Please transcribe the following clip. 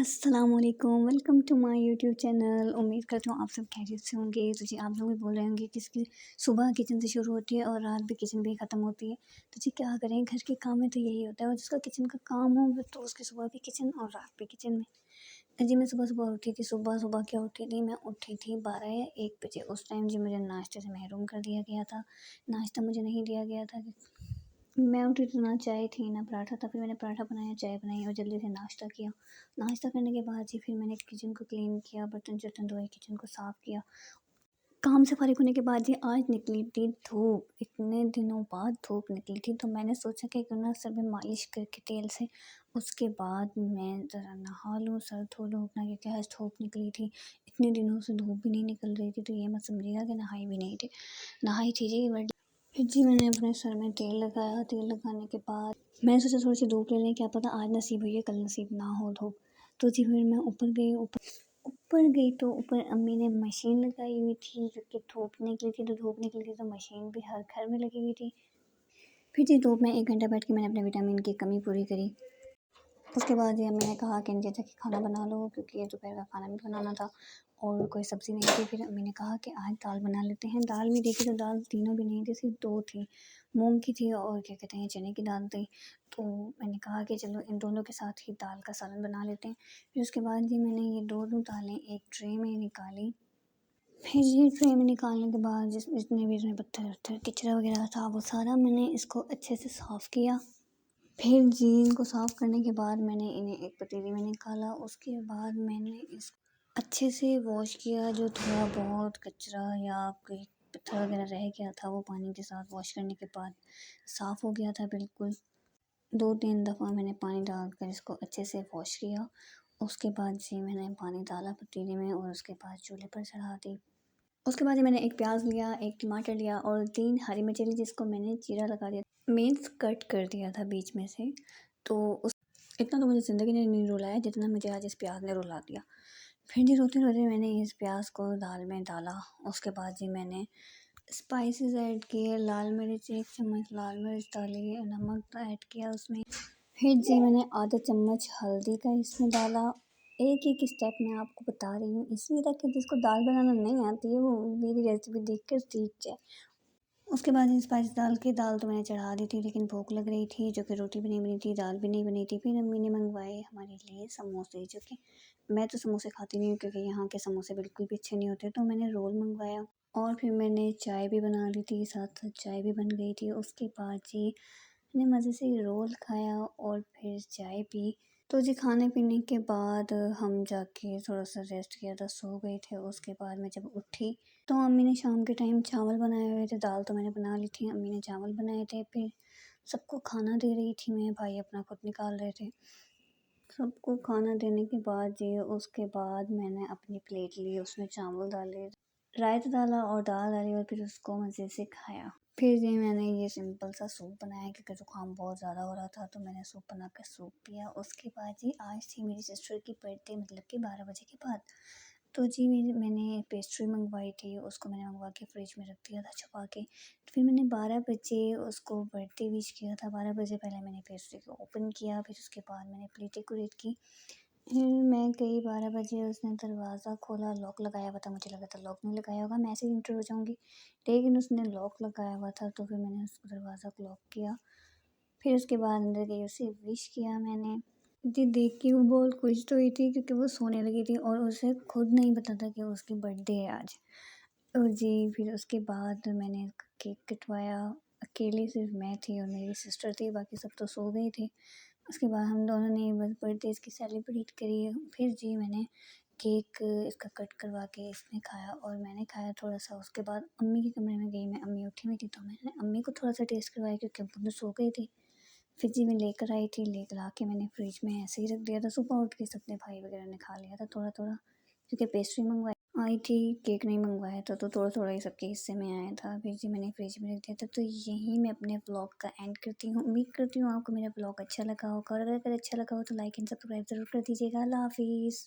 अस्सलाम वालेकुम, welcome to my YouTube channel. उम्मीद करती हूँ आप सब खैरियत से होंगे। तो जी आप लोग भी बोल रहे होंगे कि इसकी सुबह किचन से शुरू होती है और रात भी किचन भी ख़त्म होती है। तो जी क्या करें, घर के काम में तो यही होता है, और जिसका किचन का काम हो वो तो उसकी सुबह भी किचन और रात भी किचन में। तो जी मैं सुबह-सुबह उठी थी, सुबह-सुबह क्या उठी थी, मैं उठी थी 12 या 1 बजे। उस टाइम जी मुझे नाश्ते से महरूम कर दिया गया था। नाश्ता मुझे नहीं दिया गया था। मैं उठी तो ना चाय थी ना पराठा था। फिर मैंने पराठा बनाया, चाय बनाई और जल्दी से नाश्ता किया। नाश्ता करने के बाद जी फिर मैंने किचन को क्लीन किया, बर्तन-शर्तन धोए, किचन को साफ़ किया। काम से फ़ारिग होने के बाद जी आज निकली थी धूप, इतने दिनों बाद धूप निकली थी, तो मैंने सोचा कि क्यों ना सर में मालिश करके तेल से उसके बाद मैं ज़रा नहा लूँ, सर धो लूँ अपना, क्योंकि आज धूप निकली थी। इतने दिनों से धूप भी नहीं निकल रही थी, तो ये मत समझिएगा कि नहाई भी नहीं थी। नहाई थी जी, बट फिर जी मैंने अपने सर में तेल लगाया। तेल लगाने के बाद मैंने सोचा थोड़ी सी धूप ले लें, क्या पता आज नसीब हुई है, कल नसीब ना हो धूप। तो जी फिर मैं ऊपर गई। ऊपर गई तो ऊपर अम्मी ने मशीन लगाई हुई थी, क्योंकि धूप निकली थी, तो धूप निकली थी तो मशीन भी हर घर में लगी हुई थी। फिर जी धूप में 1 घंटा बैठ के मैंने अपने विटामिन की कमी पूरी करी। उसके बाद ये अम्मी ने कहा कि नीचे जाके खाना बना लो, क्योंकि ये दोपहर का खाना भी बनाना था और कोई सब्ज़ी नहीं थी। फिर अम्मी ने कहा कि आज दाल बना लेते हैं। दाल भी देखी तो दाल तीनों भी नहीं थी, सिर्फ 2 थी। मूँग की थी और क्या कहते हैं, चने की दाल थी। तो मैंने कहा कि चलो इन दोनों के साथ ही दाल का सालन बना लेते हैं। फिर उसके बाद जी मैंने ये दोनों दालें एक ट्रे में निकाली। फिर ये ट्रे में निकालने के बाद जितने भी इसमें पत्थर-वत्थर कचरा वगैरह था, वो सारा मैंने इसको अच्छे से साफ़ किया। फिर जी इनको साफ़ करने के बाद मैंने इन्हें एक पतीली में निकाला। उसके बाद मैंने इसको अच्छे से वॉश किया। जो थोड़ा बहुत कचरा या कोई पत्थर वगैरह रह गया था, वो पानी के साथ वॉश करने के बाद साफ़ हो गया था बिल्कुल। 2-3 दफ़ा मैंने पानी डालकर इसको अच्छे से वॉश किया। उसके बाद जी मैंने पानी डाला पतीली में और उसके बाद चूल्हे पर चढ़ा दी। उसके बाद जी मैंने 1 प्याज़ लिया, 1 टमाटर लिया और 3 हरी मिर्ची ली, जिसको मैंने चीरा लगा दिया, मीन्स कट कर दिया था बीच में से। तो उस इतना तो मुझे ज़िंदगी ने नहीं रुलाया जितना मुझे आज इस प्याज़ ने रुला दिया। फिर जी रोते-रोते मैंने इस प्याज़ को दाल में डाला। उसके बाद जी मैंने स्पाइसेस ऐड किए, लाल मिर्च 1 चम्मच लाल मिर्च डाली, नमक ऐड किया उसमें। फिर जी मैंने आधा चम्मच हल्दी का इसमें डाला। एक-एक स्टेप मैं आपको बता रही हूँ, इसलिए ताकि जिसको दाल बनाना नहीं आती है वो मेरी रेसिपी देख कर सीख जाए। उसके बाद ये स्पाइस डाल के दाल तो मैंने चढ़ा दी थी, लेकिन भूख लग रही थी, जो कि रोटी भी नहीं बनी थी, दाल भी नहीं बनी थी। फिर अम्मी ने मंगवाए हमारे लिए समोसे, जो कि मैं तो समोसे खाती नहीं हूँ, क्योंकि यहाँ के समोसे बिल्कुल भी अच्छे नहीं होते, तो मैंने रोल मंगवाया। और फिर मैंने चाय भी बना ली थी, साथ-साथ चाय भी बन गई थी। उसके बाद जी मैंने मज़े से रोल खाया और फिर चाय पी। तो जी खाने-पीने के बाद हम जाके थोड़ा-सा रेस्ट किया था, सो गए थे। उसके बाद मैं जब उठी तो अम्मी ने शाम के टाइम चावल बनाए हुए थे, दाल तो मैंने बना ली थी, अम्मी ने चावल बनाए थे। फिर सबको खाना दे रही थी मैं, भाई अपना खुद निकाल रहे थे। सबको खाना देने के बाद जी उसके बाद मैंने अपनी प्लेट ली, उसमें चावल डाले, रायता डाला और दाल डाली और फिर उसको मज़े से खाया। फिर जी मैंने ये सिंपल सा सूप बनाया, क्योंकि ज़ुकाम बहुत ज़्यादा हो रहा था, तो मैंने सूप बनाकर सूप पिया। उसके बाद जी आज थी मेरी सिस्टर की बर्थडे, मतलब कि 12 बजे के बाद। तो जी मैंने पेस्ट्री मंगवाई थी, उसको मैंने मंगवा के फ्रिज में रख दिया था छुपा के। तो फिर मैंने 12 बजे उसको बर्थडे विश किया था। 12 बजे पहले मैंने पेस्ट्री को ओपन किया, फिर उसके बाद मैंने प्लेट डेकोरेट की। फिर मैं गई 12 बजे, उसने दरवाज़ा खोला, लॉक लगाया हुआ था, मुझे लगा था लॉक नहीं लगाया होगा, मैं ऐसे ही एंटर हो जाऊँगी, लेकिन उसने लॉक लगाया हुआ था। तो फिर मैंने उस दरवाज़ा को लॉक किया। फिर उसके बाद अंदर गई, उसे विश किया मैंने। जी देख के वो बहुत खुश तो हुई थी, क्योंकि वो सोने लगी थी और उसे खुद नहीं पता था कि उसकी बर्थडे है आज। तो जी फिर उसके बाद मैंने केक कटवाया। अकेले सिर्फ मैं थी और मेरी सिस्टर थी, बाकी सब तो सो गए थे। उसके बाद हम दोनों ने बस बर्थडे इसकी सेलिब्रेट करी। फिर जी मैंने केक इसका कट करवा के इसने खाया और मैंने खाया थोड़ा-सा। उसके बाद अम्मी के कमरे में गई मैं, अम्मी उठी हुई थी, तो मैंने अम्मी को थोड़ा-सा टेस्ट करवाया, क्योंकि वो तो सो गई थी। फिर जी मैं लेकर आई थी, लेकर आके मैंने फ्रिज में ऐसे ही रख दिया था। सुबह उठ के सबने भाई वगैरह ने खा लिया था थोड़ा-थोड़ा, क्योंकि पेस्ट्री मंगवाई आई थी, केक नहीं मंगवाया था, तो थोड़ा-थोड़ा ही सबके हिस्से में आया था। फिर जी मैंने फ्रिज में रख दिया था। तो यहीं मैं अपने व्लॉग का एंड करती हूँ। उम्मीद करती हूँ आपको मेरा व्लॉग अच्छा लगा होगा, और अगर अच्छा लगा हो तो लाइक एंड सब्सक्राइब ज़रूर कर दीजिएगा। अल्लाह हाफ़िज़।